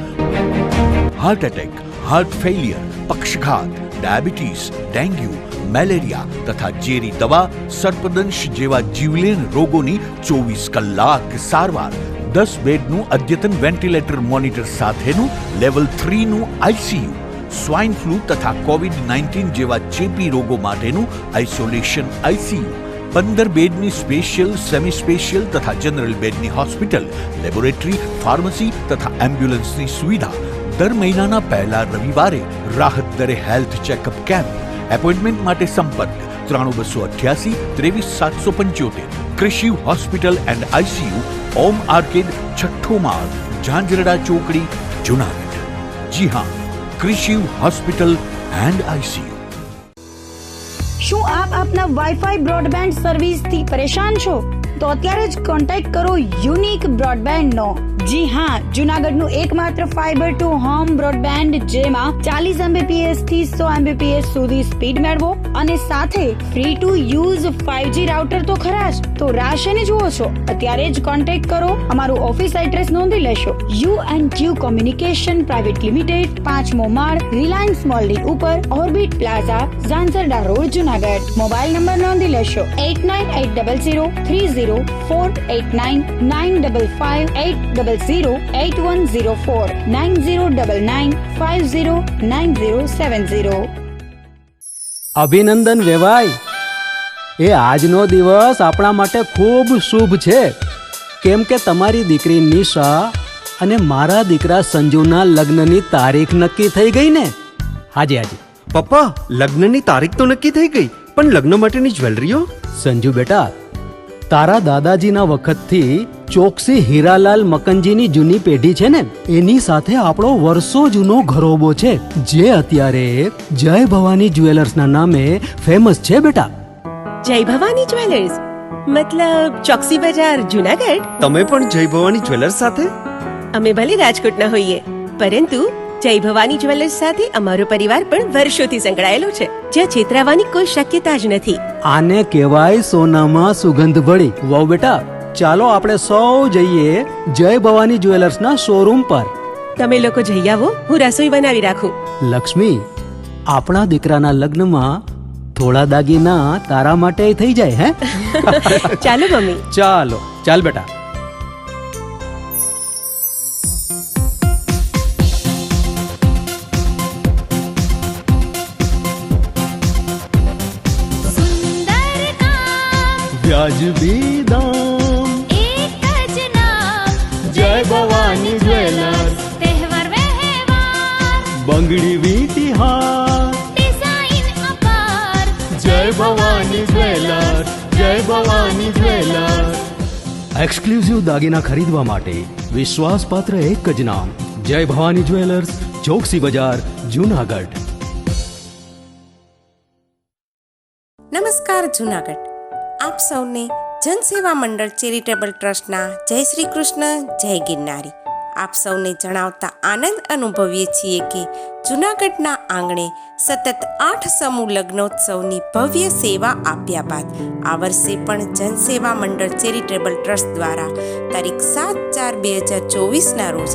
heart attack, heart failure, પક્ષઘાત, ડાયાબિટીસ, ડેન્ગ્યુ, મેલેરિયા તથા ઝેરી દવા, સર્પદંશ જેવા જીવલેણ રોગોની 24 કલાક સારવાર, 10 બેડનું અદ્યતન વેન્ટિલેટર મોનિટર સાથેનું લેવલ 3નું આઈસીયુ, સ્વાઇન ફ્લૂ તથા કોવિડ-19 જેવા ચેપી રોગો માટેનું આઇસોલેશન આઈસીયુ, 15 બેડની સ્પેશિયલ, સેમી સ્પેશિયલ તથા જનરલ બેડની હોસ્પિટલ, લેબોરેટરી, ફાર્મસી તથા એમ્બ્યુલન્સની સુવિધા, દર મહિનાના પહેલા રવિવારે રાહત દરે હેલ્થ ચેકઅપ કેમ્પ. એપોઇન્ટમેન્ટ માટે સંપર્ક 9288 23775. કૃષિ hospital and ICU, Om arcade, છઠ્ઠો માળ, ઝાંઝરડા ચોકડી, જુનાગઢ. જી હા, કૃષિ હોસ્પિટલ એન્ડ આઈસીયુ. શું આપ આપના વાઈફાઈ બ્રોડબેન્ડ સર્વિસથી પરેશાન છો? તો અત્યારે જ કોન્ટેક્ટ કરો યુનિક બ્રોડબેન્ડ નો. જી હા, જુનાગઢનું એકમાત્ર ફાઈબર ટુ હોમ બ્રોડબેન્ડ જેમાં 40 Mbps થી 100 Mbps સુધી સ્પીડ મેળવો અને સાથે free to use 5G router તો ખરા જ. તો રાહ શેની જુઓ છો? અત્યારે જ કોન્ટેક્ટ કરો. અમારું ઓફિસ એડ્રેસ નોંધી લેશો. U&Q કોમ્યુનિકેશન પ્રાઇવેટ લિમિટેડ, 5મો માળ, રિલાયન્સ મોલની ઉપર, orbit plaza, Zanzarda road, Junagadh. Mobile number નોંધી લેશો 89800304899558008104 9099509070. અભિનંદન વેવાય. એ આજનો દિવસ આપણા માટે ખૂબ શુભ છે, કેમ કે તમારી દીકરી નિશા અને મારા દીકરા સંજુના લગ્નની તારીખ નક્કી થઈ ગઈ ને. હાજી હાજી પપ્પા, લગ્નની તારીખ તો નક્કી થઈ ગઈ, પણ લગ્ન માટેની જ્વેલરીઓ? સંજુ બેટા, તારા દાદાજીના વખતથી ચોકસી હીરાલાલ મકનજીની જૂની પેઢી છે ને એની સાથે આપણો વર્ષો જૂનો ઘરોબો છે જે અત્યારે જય ભવાની જ્વેલર્સના નામે ફેમસ છે બેટા. જય ભવાની જ્વેલર્સ મતલબ ચોકસી બજાર જુનાગઢ. તમે પણ જય ભવાની જ્વેલર્સ સાથે? અમે ભલે રાજકોટના હોઈએ પરંતુ જય ભવાની જ્વેલર્સ સાથે અમારો પરિવાર પણ વર્ષોથી સંકળાયેલો છે જ્યાં છેતરાવાની કોઈ શક્યતા જ નથી. આને કહેવાય સોનામાં સુગંધ ભળી. વાવ બેટા, ચાલો આપણે સૌ જઈએ જય ભવાની જ્વેલર્સના શોરૂમ પર. તમે લોકો જઈ આવો, હું રસોઈ બનાવી રાખું. લક્ષ્મી, આપણા દીકરાના લગ્નમાં થોડા દાગીના તારા માટે થઈ જાય હે? ચાલો મમ્મી. ચાલો ચાલ બેટા. સુંદર કામ વ્યાજબી દામ, એક જ નામ જય ભવાની જ્વેલર્સ. તહેવાર વ્યવહાર બંગડી વીંટી હાર, ડિઝાઇન અપાર જય ભવાની જ્વેલર્સ, જય ભવાની જ્વેલર્સ. એક્સક્લુઝિવ દાગીના ખરીદવા માટે વિશ્વાસપાત્ર એક જ નામ, જય ભવાની જ્વેલર્સ, ચોકસી બજાર, જુનાગઢ. નમસ્કાર જુનાગઢ. આપ સૌને જનસેવા મંડળ ચેરિટેબલ ટ્રસ્ટના જય શ્રી કૃષ્ણ, જય ગિરનારી. આપ સૌને જણાવતા આનંદ અનુભવીએ છીએ કે જુનાગઢના આંગણે સતત 8 સમૂહ લગ્નોત્સવની ભવ્ય સેવા આપ્યા બાદ આ વર્ષે પણ જનસેવા મંડળ ચેરિટેબલ ટ્રસ્ટ દ્વારા તારીખ 7/4/2024ના રોજ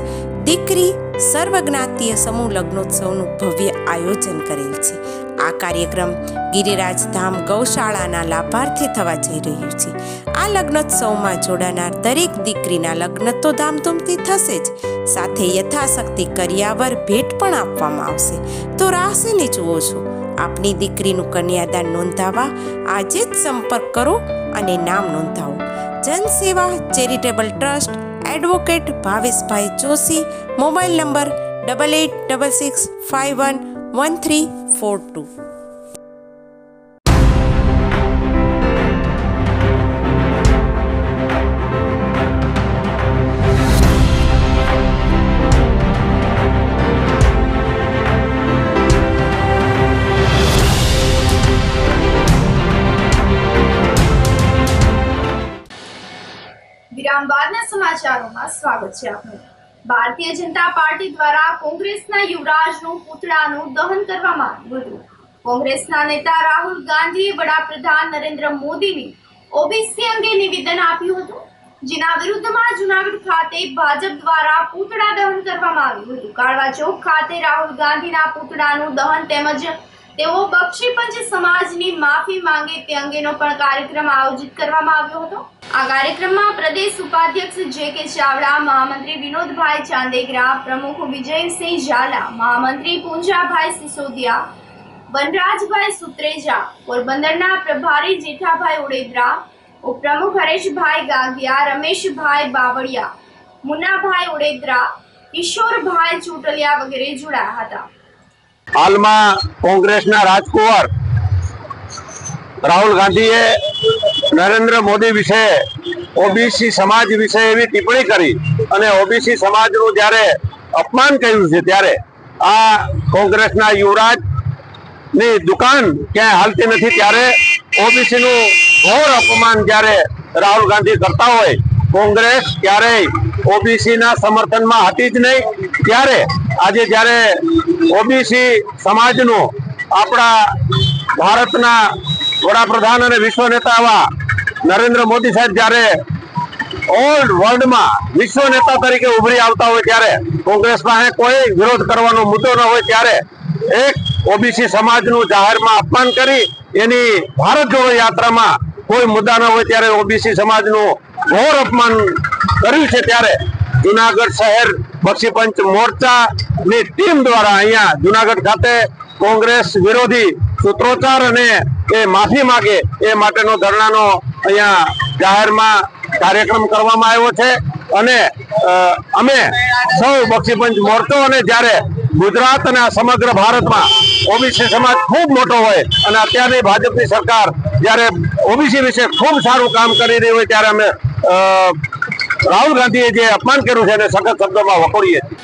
દીકરી સર્વજ્ઞાતીય સમૂહ લગ્નોત્સવનું ભવ્ય આયોજન કરેલ છે. આ કાર્યક્રમ ગિરિરાજ ધામ ગૌશાળાના લાભાર્થે થવા જઈ રહ્યું છે. આ લગ્નોત્સવમાં જોડાનાર દરેક દીકરીના લગ્ન તો ધામધૂમથી થશે જ, સાથે યથાશક્તિ કરિયાવર ભેટ પણ આપવામાં આવશે. તો રાહ શેની જુઓ છો? આપની દીકરીનું કન્યાદાન નોંધાવવા આજે જ સંપર્ક કરો અને નામ નોંધાવો. જનસેવા ચેરિટેબલ ટ્રસ્ટ, એડવોકેટ ભાવેશભાઈ જોશી, મોબાઈલ નંબર 8866511342. વિરામ બાદના સમાચારોમાં સ્વાગત છે આપનું. ભારતીય જનતા પાર્ટી દ્વારા કોંગ્રેસના યુવરાજનું પુતળાનું દહન કરવામાં આવ્યું હતું. કોંગ્રેસના નેતા રાહુલ ગાંધીએ વડાપ્રધાન નરેન્દ્ર મોદીની ઓબીસી અંગે નિવેદન આપ્યું હતું, જેના વિરુદ્ધમાં જુનાગઢ ખાતે ભાજપ દ્વારા પુતળા દહન કરવામાં આવ્યું હતું. કાળવા ચોક ખાતે રાહુલ ગાંધીના પુતળાનું દહન તેમજ તેઓ બક્ષીપંચ સમાજની માફી માંગે તે અંગેનો પણ કાર્યક્રમ આયોજિત કરવામાં આવ્યો હતો. આ કાર્યક્રમમાં પ્રદેશ ઉપાધ્યક્ષ જે.કે. ચાવડા, મહામંત્રી વિનોદભાઈ ચાંદેગરા, પ્રમુખ વિજયસિંહ ઝાલા, મહામંત્રી પૂંજાભાઈ સિસોદિયા, વનરાજભાઈ સુત્રેજા, પોરબંદરના પ્રભારી જેઠાભાઈ ઉડેદરા, ઉપપ્રમુખ હરેશભાઈ ગાગિયા, રમેશભાઈ બાવળિયા, મુન્નાભાઈ ઉડેદરા, કિશોરભાઈ ચૂટલિયા વગેરે જોડાયા હતા. હાલમાં કોંગ્રેસના રાજકુંવર રાહુલ ગાંધીએ નરેન્દ્ર મોદી વિશે ઓબીસી સમાજ વિશે એવી ટિપ્પણી કરી અને ઓબીસી સમાજનું જ્યારે અપમાન કર્યું છે, ત્યારે આ કોંગ્રેસના યુવરાજની દુકાન ક્યાંય હાલતી નથી. ત્યારે ઓબીસીનું ઘોર અપમાન જ્યારે રાહુલ ગાંધી કરતા હોય, કોંગ્રેસ ક્યારેય ઓબીસીના સમર્થનમાં હતી જ નહીં. ત્યારે આજે જ્યારે ઓબીસી સમાજનું આપણા ભારતના વડાપ્રધાન અને વિશ્વ નેતા એવા નરેન્દ્ર મોદી સાહેબ જ્યારે ઓલ વર્લ્ડમાં વિશ્વ નેતા તરીકે ઉભરી આવતા હોય, ત્યારે કોંગ્રેસ પાસે કોઈ વિરોધ કરવાનો મુદ્દો ન હોય, ત્યારે એક ઓબીસી સમાજનું જાહેરમાં અપમાન કરી એની ભારત જોડો યાત્રામાં કોઈ મુદ્દા ન હોય, ત્યારે ઓબીસી સમાજનું ઘોર અપમાન કર્યું છે. ત્યારે જુનાગઢ શહેર બક્ષીપંચ મોરચાની ટીમ દ્વારા અહીંયા જુનાગઢ ખાતે કોંગ્રેસ વિરોધી સૂત્રોચ્ચાર અને એ માફી માંગે એ માટેનો ધરણાનો અહીંયા જાહેરમાં કાર્યક્રમ કરવામાં આવ્યો છે. અને અમે સૌ બક્ષીપંચ મોરચો, અને જ્યારે ગુજરાત અને સમગ્ર ભારતમાં ઓબીસી સમાજ ખૂબ મોટો હોય અને અત્યારની ભાજપની સરકાર જ્યારે ઓબીસી વિશે ખૂબ સારું કામ કરી રહી હોય, ત્યારે અમે રાહુલ ગાંધીએ જે અપમાન કર્યું છે એને સખત શબ્દોમાં વખોડીએ છીએ.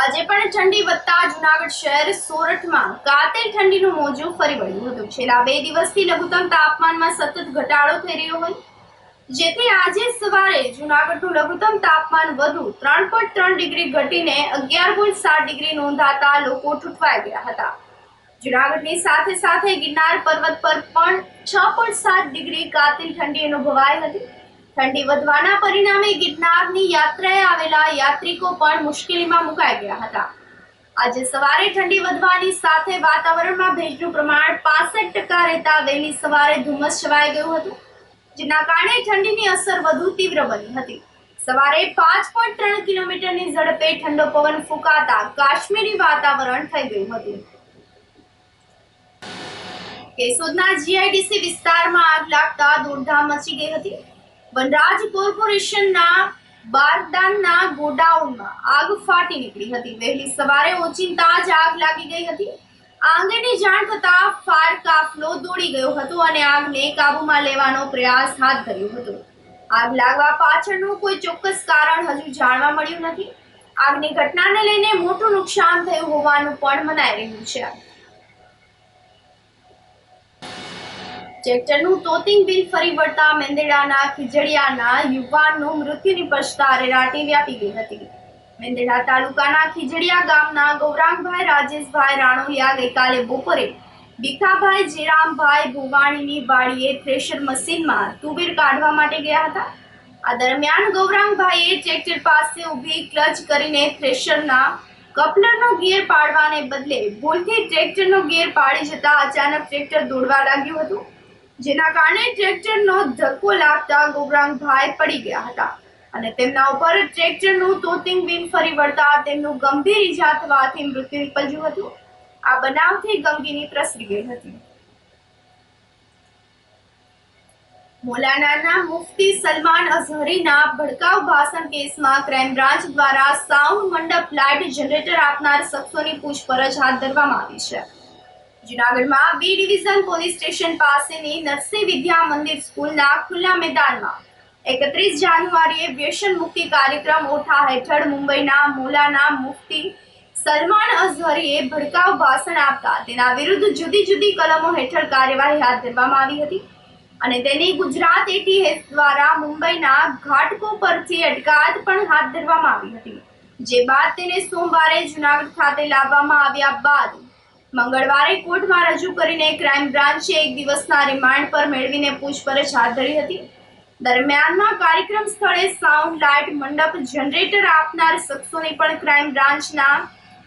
આજે પણ ઠંડી વધતા જુનાગઢ શહેર સોરઠમાં કાતિલ ઠંડીનું મોજું ફરી વળ્યું હતું. છેલ્લા 2 દિવસથી લઘુત્તમ તાપમાનમાં સતત ઘટાડો થઈ રહ્યો હોય, જેથી આજે સવારે જુનાગઢનું લઘુત્તમ તાપમાન વધુ 3.3 ડિગ્રી ઘટીને 11.7 ડિગ્રી નોંધાતા લોકો ઠૂંઠવાઈ ગયા હતા. જુનાગઢની સાથે સાથે ગિરનાર પર્વત પર પણ 6.7 ડિગ્રી કાતિલ ઠંડી અનુભવાઈ હતી. ઠંડી વધવાના પરિણામે ગિરનારની યાત્રાએ આવેલા યાત્રિકો પણ મુશ્કેલીમાં મુકાઈ ગયા હતા. આજે સવારે ઠંડી વધવાની સાથે વાતાવરણમાં ભેજનું પ્રમાણ 65% રહેતા વહેલી સવારે ધુમ્મસ છવાઈ ગયું હતું, જેના કારણે ઠંડીની અસર વધુ તીવ્ર બની હતી. સવારે 5.3 કિલોમીટરની ઝડપે ઠંડો પવન ફૂંકાતા કાશ્મીરી વાતાવરણ થઈ ગયું હતું. કેશોદના જીઆઈડીસી વિસ્તારમાં આગ લાગતા દોડધામ મચી ગઈ હતી. વનરાજ કોર્પોરેશનના બારદાનના ગોડાઉનમાં આગ ફાટી નીકળી હતી. વહેલી સવારે ઓચિંતા જ આગ લાગી ગઈ હતી. આ અંગેની જાણ થતાં ફાયર કાફલો દોડી ગયો હતો અને આગને કાબૂમાં લેવાનો પ્રયાસ હાથ ધર્યો હતો. આગ લાગવા પાછળનું કોઈ ચોક્કસ કારણ હજુ જાણવા મળ્યું નથી. આગની ઘટનાને લઈને મોટું નુકસાન થયું હોવાનું પણ મનાઈ રહ્યું છે. ટ્રેક્ટરનું તોતિંગ બિલ ફરી વળતા મેંદરડાના ખીજડીયાના યુવાનનું મૃત્યુ નિપજતા અરેરાટી વ્યાપી ગઈ હતી. મેંદરડા તાલુકાના ખીજડીયા ગામના ગૌરાંગભાઈ રાજેશભાઈ રાણોલિયા ગઈકાલે બપોરે ભીખાભાઈ જેરામભાઈ ભુવાણીની વાડીએ થ્રેશર મશીનમાં તુવેર કાઢવા માટે ગયા હતા. આ દરમિયાન ગૌરાંગભાઈએ ટ્રેક્ટર પાસે ઊભી ક્લચ કરીને થ્રેશરના કપલરનો ગિયર પાડવાને બદલે ભૂલથી ટ્રેક્ટરનો ગિયર પાડી જતા અચાનક ટ્રેક્ટર દોડવા લાગ્યું હતું, જેના કારણે ટ્રેક્ટરનો ધક્કો લાગતા ગૌરાંગભાઈ પડી ગયા હતા અને તેમના ઉપર ટ્રેક્ટરનું તોતિંગ બિલ ફરી વળતા તેમનું ગંભીર ઈજા થવાથી મૃત્યુ નિપજ્યું હતું. આ બનાવથી ગમગીની પ્રસરી ગઈ હતી. મોલાનાના મુફ્તી સલમાન અઝહરીના ભડકાઉ ભાષણ કેસમાં ક્રાઇમ બ્રાન્ચ દ્વારા સાઉન્ડ મંડપ લાઇટ જનરેટર આપનાર શખ્સોની પૂછપરછ હાથ ધરવામાં આવી છે. જુનાગઢમાં બી ડિવિઝન પોલીસ સ્ટેશન પાસેની નરસિંહ વિદ્યા મંદિર સ્કૂલના ખુલ્લા મેદાનમાં 31 જાન્યુઆરીએ વ્યસન મુક્તિ કાર્યક્રમ ઓઠા હેઠળ મુંબઈના મોલાના મુફ્તી સલમાન અઝહરીએ ભડકાઉ ભાષણ આપતા તેના વિરુદ્ધ જુદી જુદી કલમો હેઠળ કાર્યવાહી હાથ ધરવામાં આવી હતી અને તેની ગુજરાત એટીએસ દ્વારા મુંબઈના ઘાટકો પરથી અટકાયત પણ હાથ ધરવામાં આવી હતી. જે બાદ તેને સોમવારે જુનાગઢ ખાતે લાવવામાં આવ્યા બાદ મંગળવારે કોર્ટમાં રજૂ કરીને ક્રાઇમ બ્રાન્ચે 1 દિવસના રિમાન્ડ પર મેળવીને પૂછપરછ હાથ ધરી હતી. દરમિયાનમાં કાર્યક્રમ સ્થળે સાઉન્ડ લાઇટ મંડપ જનરેટર આપનાર શખ્સોની પણ ક્રાઇમ બ્રાન્ચના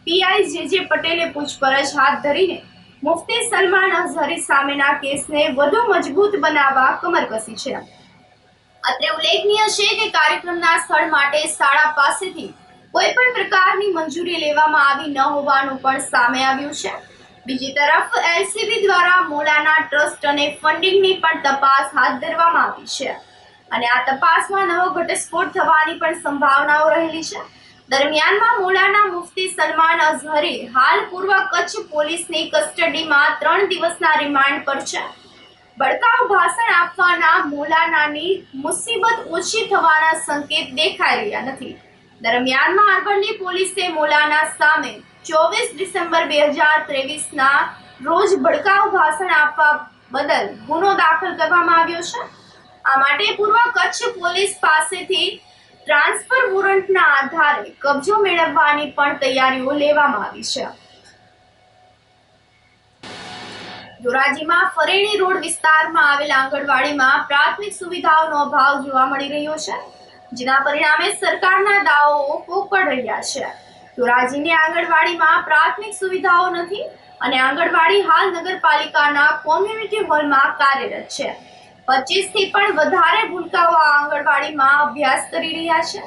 પીઆઈ જે પટેલે પૂછપરછ હાથ ધરીને મુફ્તી સલમાન અઝહરી સામેના કેસને વધુ મજબૂત બનાવવા કમર કસી છે. અત્રે ઉલ્લેખનીય છે કે કાર્યક્રમના સ્થળ માટે શાળા પાસેથી કોઈ પણ પ્રકારની મંજૂરી લેવામાં આવી ન હોવાનું પણ સામે આવ્યું છે. બીજી તરફ એલસીબી દ્વારા મોલાના ટ્રસ્ટ અને ફંડિંગની પણ તપાસ હાથ ધરવામાં આવી છે અને આ તપાસમાં નવો ઘટસ્ફોટ થવાની પણ સંભાવનાઓ રહેલી છે. દરમિયાનમાં મોલાના મુફ્તી સલમાન અઝહરી હાલ પૂર્વ કચ્છ પોલીસની કસ્ટડીમાં 3 દિવસના રિમાન્ડ પર છે. ભડકાઉ ભાષણ આપવાના મોલાનાની મુસીબત ઓછી થવાના સંકેત દેખાઈ રહ્યા નથી. દરમિયાનમાં અરવલ્લી પોલીસે મોલાના સામે 24 ડિસેમ્બર 2023ના રોજ ભડકાઉ ભાષણ આપવા બદલ ગુનો દાખલ કરવામાં આવ્યો છે. આ માટે પૂર્વ કચ્છ પોલીસ પાસેથી ટ્રાન્સફર વોરંટના આધારે કબજો મેળવવાની પણ તૈયારીઓ લેવામાં આવી છે. ધોરાજીમાં ફરેણી રોડ વિસ્તારમાં આવેલ આંગણવાડીમાં પ્રાથમિક સુવિધાઓનો અભાવ જોવા મળી રહ્યો છે, જેના પરિણામે સરકારના દાવાઓ પોકળ રહ્યા છે. ધોરાજીની આંગણવાડીમાં પ્રાથમિક સુવિધાઓ નથી અને આંગણવાડી હાલ નગરપાલિકાના કોમ્યુનિટી હોલમાં કાર્યરત છે. 25થી પણ વધારે ભૂલકાઓ આ આંગણવાડીમાં અભ્યાસ કરી રહ્યા છે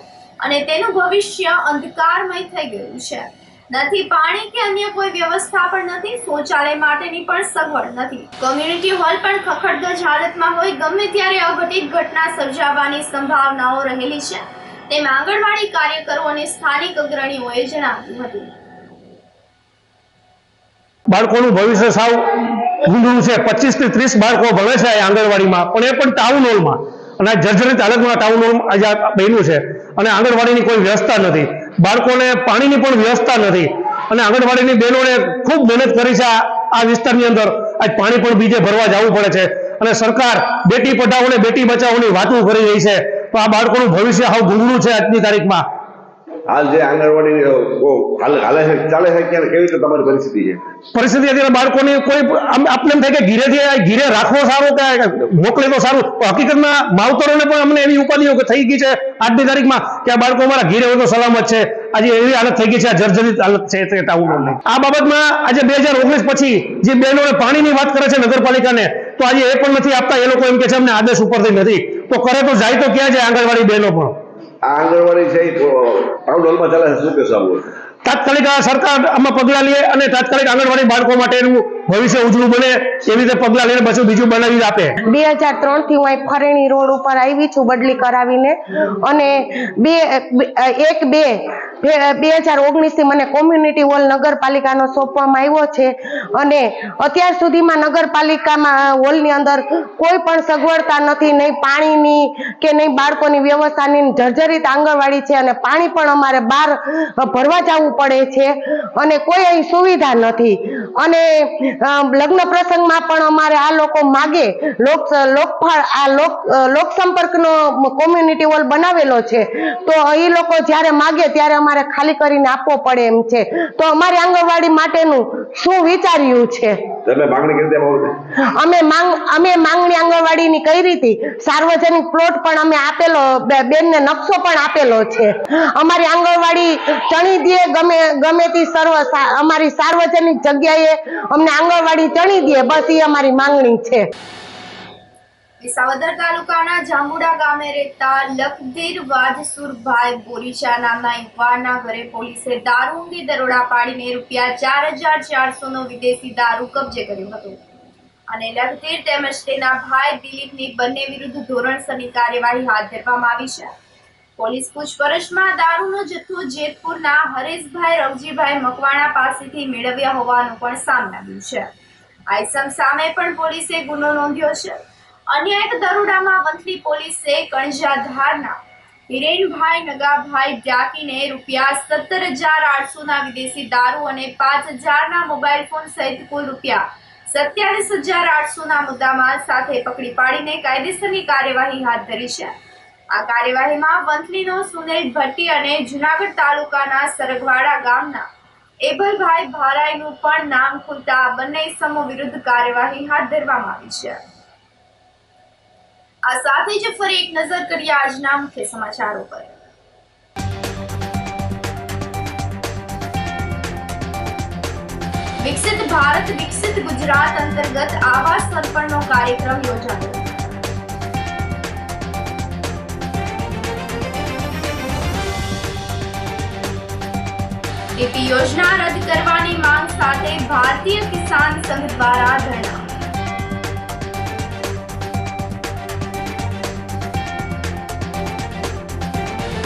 અને તેનું ભવિષ્ય અંધકારમય થઈ ગયું છે. નથી પાણી કે અન્ય કોઈ વ્યવસ્થા પણ નથી. શૌચાલય માટેની પણ સગવડ નથી. કોમ્યુનિટી હોલ પણ ખખડધજ હાલતમાં હોય ગમે ત્યારે અઘટિત ઘટના સર્જાવાની સંભાવનાઓ રહેલી છે, તેમ આંગણવાડી કાર્યકરો અને સ્થાનિક અગ્રણીઓએ જણાવ્યું હતું. બાળકોનું ભવિષ્ય સાવ ઊંધું છે. 25 થી 30 બાળકો ભણે છે આંગણવાડીમાં, પણ એ પણ ટાઉન હોલમાં. અને આ જર્જરિત હાલતમાં ટાઉન હોલ આજે બન્યું છે અને આંગણવાડીની કોઈ વ્યવસ્થા નથી, બાળકોને પાણીની પણ વ્યવસ્થા નથી અને આંગણવાડીની બહેનોને ખૂબ મહેનત કરી છે આ વિસ્તારની અંદર આજ પાણી પણ બીજે ભરવા જવું પડે છે અને સરકાર બેટી પઢાઓ અને બેટી બચાવોની વાતો કરી રહી છે, તો આ બાળકોનું ભવિષ્ય હાવ ગુંગળું છે આજની તારીખમાં. હાલ જે આંગણવાડી હાલે છે ચાલે છે ક્યારે કેવી રીતે તમારી પરિસ્થિતિ છે? પરિસ્થિતિ અત્યારે બાળકોની કોઈ આપણે એમ થાય કે ઘીરે રાખવો સારું કે મોકલે તો સારું, હકીકતમાં માવતરોને પણ અમને એવી ઉપાધિઓ થઈ ગઈ છે આજની તારીખમાં કે આ બાળકો અમારા ઘીરે હોય તો સલામત છે. આજે એવી હાલત થઈ ગઈ છે, આ જર્જરિત હાલત છે તે ટાઉન હોલની. આ બાબતમાં આજે 2019 પછી જે બહેનોને પાણીની વાત કરે છે નગરપાલિકાને, તો આજે એ પણ નથી આપતા. એ લોકો એમ કે છે અમને આદેશ ઉપરથી નથી, તો કરે તો જાય તો ક્યાં જાય આંગણવાડી બહેનો પણ? આ આંગણવાડી છે ટાઉન હોલમાં ચાલે છે, શું કહેશો? તાત્કાલિક સરકાર આમાં પગલાં લે અને તાત્કાલિક આંગણવાડી બાળકો માટેનું ભવિષ્ય ઉજળું બને એવી રીતે પગલાં લઈને પછી બીજું બનાવી આપે. 2003 થી હું અહીં ફરેણી રોડ ઉપર આવી છું બદલી કરાવીને, અને 2019 થી મને કોમ્યુનિટી હોલ નગરપાલિકાનો સોંપવામાં આવ્યો છે અને અત્યાર સુધીમાં નગરપાલિકામાં હોલની અંદર કોઈ પણ સગવડતા નથી, નહીં પાણીની કે નહીં બાળકોની વ્યવસ્થાની. જર્જરિત આંગણવાડી છે અને પાણી પણ અમારે બહાર ભરવા જવું પડે છે અને કોઈ અહીં સુવિધા નથી. અને લગ્ન પ્રસંગમાં પણ અમારે આ લોકો માગે લોક સંપર્કનો કોમ્યુનિટી હોલ બનાવેલો છે, તો એ લોકો જ્યારે માગે ત્યારે અમારે ખાલી કરીને આપવો પડે એમ છે. તો અમારી આંગણવાડી માટેનું શું વિચાર્યું છે? અમે માંગણી આંગણવાડીની કરી હતી, સાર્વજનિક પ્લોટ પણ અમે આપેલો, બેનને નકશો પણ આપેલો છે. અમારી આંગણવાડી ચણી દે, ગમે તે અમારી સાર્વજનિક જગ્યાએ અમને આંગણવાડી ચણી દે, બસ એ અમારી માંગણી છે. વિસાવદર તાલુકાના જાંબુડા ગામે રહેતા લખધીર વાજસુરભાઈ બોરીચા નામના યુવાનના ઘરે પોલીસે દારૂ અંગે દરોડા પાડીને ₹4,400 નો વિદેશી દારૂ કબજે કર્યો હતો અને લખધીર તેમજ તેના ભાઈ દિલીપની બંને વિરુદ્ધ ધોરણસરની કાર્યવાહી હાથ ધરવામાં આવી છે. પોલીસ પૂછપરછમાં દારૂનો જથ્થો જેતપુરના હરેશભાઈ રવજીભાઈ મકવાણા પાસેથી મેળવ્યા હોવાનું પણ સામે આવ્યું છે. આ ઇસમ સામે પણ પોલીસે ગુનો નોંધ્યો છે. અન્ય એક દરોડામાં વંથલી પોલીસે કણજાધારના હિરેનભાઈ નગાભાઈ ડાકીને ₹17,800 ના વિદેશી દારૂ અને 5,000 ના મોબાઈલ ફોન સહિત કુલ ₹27,800 ના મુદ્દામાલ સાથે પકડી પાડીને કાયદેસરની કાર્યવાહી હાથ ધરી છે. આ કાર્યવાહીમાં વંથલીનો સુનેલ ભટ્ટી અને જુનાગઢ તાલુકાના સરગવાડા ગામના એબલભાઈ ભારાઈનું પણ નામ ખુલતા બંને ઇસમો વિરુદ્ધ કાર્યવાહી હાથ ધરવામાં આવી છે. આ સાથે જ ફરી એક નજર કરીએ આજના મુખ્ય સમાચારો પર. વિકસિત ભારત વિકસિત ગુજરાત અંતર્ગત આવાસ સરપણનો કાર્યક્રમ યોજાયો. ટીપી યોજના રદ કરવાની માંગ સાથે ભારતીય કિસાન સંઘ દ્વારા ધરણા.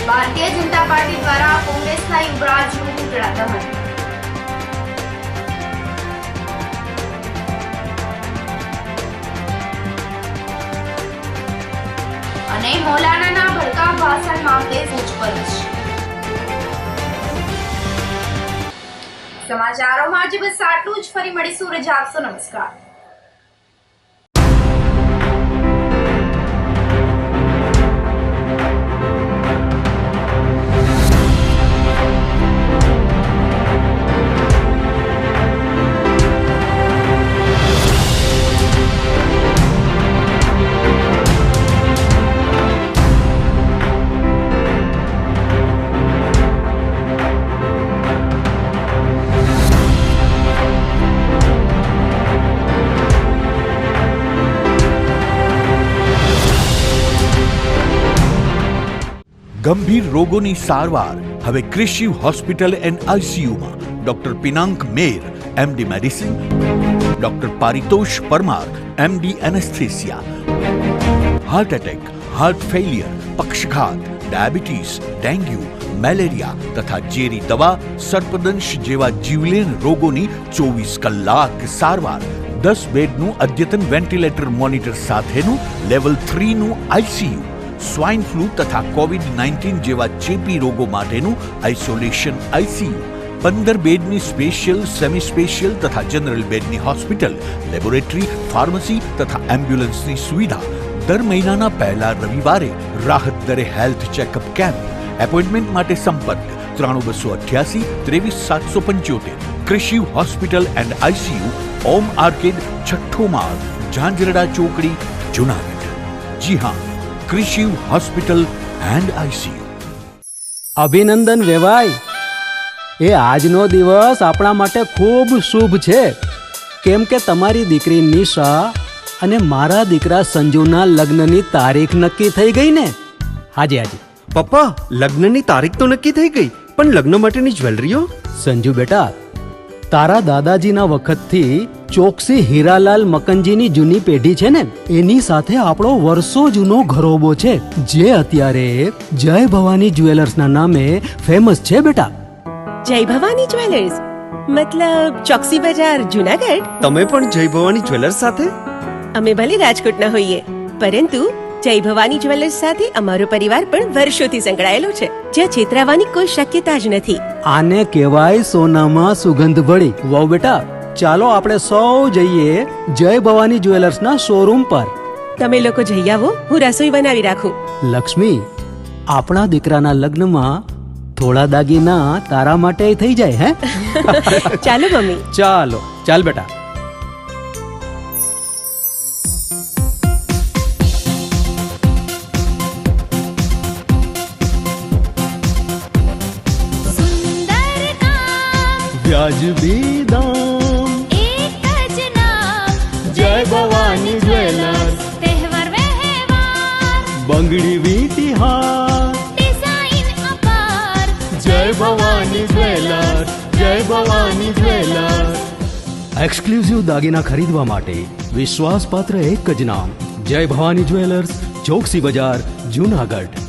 ભારતીય જનતા પાર્ટી દ્વારા કોંગ્રેસના યુવરાજનું પુતળા દહન. અને મૌલાનાના ભડકા ભાષણ મામલે પૂછપરછ. સમાચારોમાં આજે બસ આટલું જ. ફરી મળીશું. રજા આપશો. નમસ્કાર. ગંભીર રોગોની સારવાર હવે કૃષિ હોસ્પિટલ એન્ડ આઈસીયુમાં doctor Pinank Mer MD medicine, doctor Paritosh Parmar MD anaesthesia, heart attack, heart failure, પક્ષઘાત, ડાયાબિટીસ, ડેન્ગ્યુ, મેલેરિયા તથા ઝેરી દવા, સર્પદંશ જેવા જીવલેણ રોગોની 24 કલાક સારવાર 10 બેડનું અદ્યતન વેન્ટિલેટર મોનિટર સાથેનું લેવલ 3નું આઈસીયુ, સ્વાઇન ફ્લૂ તથા કોવિડ-19 જેવા ચેપી રોગો માટેનું આઇસોલેશન આઈસીયુ, 15 બેડની સ્પેશિયલ, સેમી સ્પેશિયલ તથા જનરલ બેડની હોસ્પિટલ, લેબોરેટરી, ફાર્મસી તથા એમ્બ્યુલન્સની સુવિધા, દર મહિનાના પહેલા રવિવારે રાહત દરે હેલ્થ ચેકઅપ કેમ્પ. એપોઇન્ટમેન્ટ માટે સંપર્ક 9288 23775. કૃષિ hospital and ICU, Om arcade, છઠ્ઠો માળ, ઝાંઝરડા ચોકડી, જુનાગઢ. જી હા, કૃષિ હોસ્પિટલ એન્ડ આઈસીયુ. અભિનંદન વેવાઈ, એ આજનો દિવસ આપણા માટે ખૂબ શુભ છે, કેમ કે તમારી દીકરી નિશા અને મારા દીકરા સંજુના લગ્નની તારીખ નક્કી થઈ ગઈ ને. હાજી હાજી પપ્પા, લગ્નની તારીખ તો નક્કી થઈ ગઈ, પણ લગ્ન માટેની જ્વેલરીઓ? સંજુ બેટા, તારા દાદાજીના વખતથી ચોકસી હીરાલાલ મકનજીની જૂની પેઢી છે ને, એની સાથે આપણો વર્ષો જૂનો ઘરોબો છે, જે અત્યારે જય ભવાની જ્વેલર્સના નામે ફેમસ છે બેટા. જય ભવાની જ્વેલર્સ મતલબ ચોકસી બજાર, જુનાગઢ? તમે પણ જય ભવાની જ્વેલર્સ સાથે? અમે ભલે રાજકોટના હોઈએ, પરંતુ જય ભવાની જ્વેલર્સ સાથે અમારો પરિવાર પણ વર્ષોથી સંકળાયેલો છે, જ્યાં છેતરાવાની કોઈ શક્યતા જ નથી. આને કહેવાય સોનામાં સુગંધ ભળી. વાવ બેટા, ચાલો આપણે સૌ જઈએ જય ભવાની જ્વેલર્સના શોરૂમ પર. તમે લોકો જઈ આવો, હું રસોઈ બનાવી રાખું. લક્ષ્મી, આપણા દીકરાના લગ્નમાં થોડા દાગીના તારા માટે થઈ જાય હે? ચાલો મમ્મી. ચાલો ચાલ બેટા. વ્યાજબી દામ, एक જ नाम જય ભવાની જ્વેલર્સ, तहेवार व्यवहार બંગડી વીટી હાર, डिजाइन अपार જય ભવાની જ્વેલર્સ, જય ભવાની જ્વેલર્સ. એક્સક્લુઝિવ દાગીના ખરીદવા માટે વિશ્વાસપાત્ર એક જ નામ, જય ભવાની જ્વેલર્સ, ચોકસી બજાર, જુનાગઢ.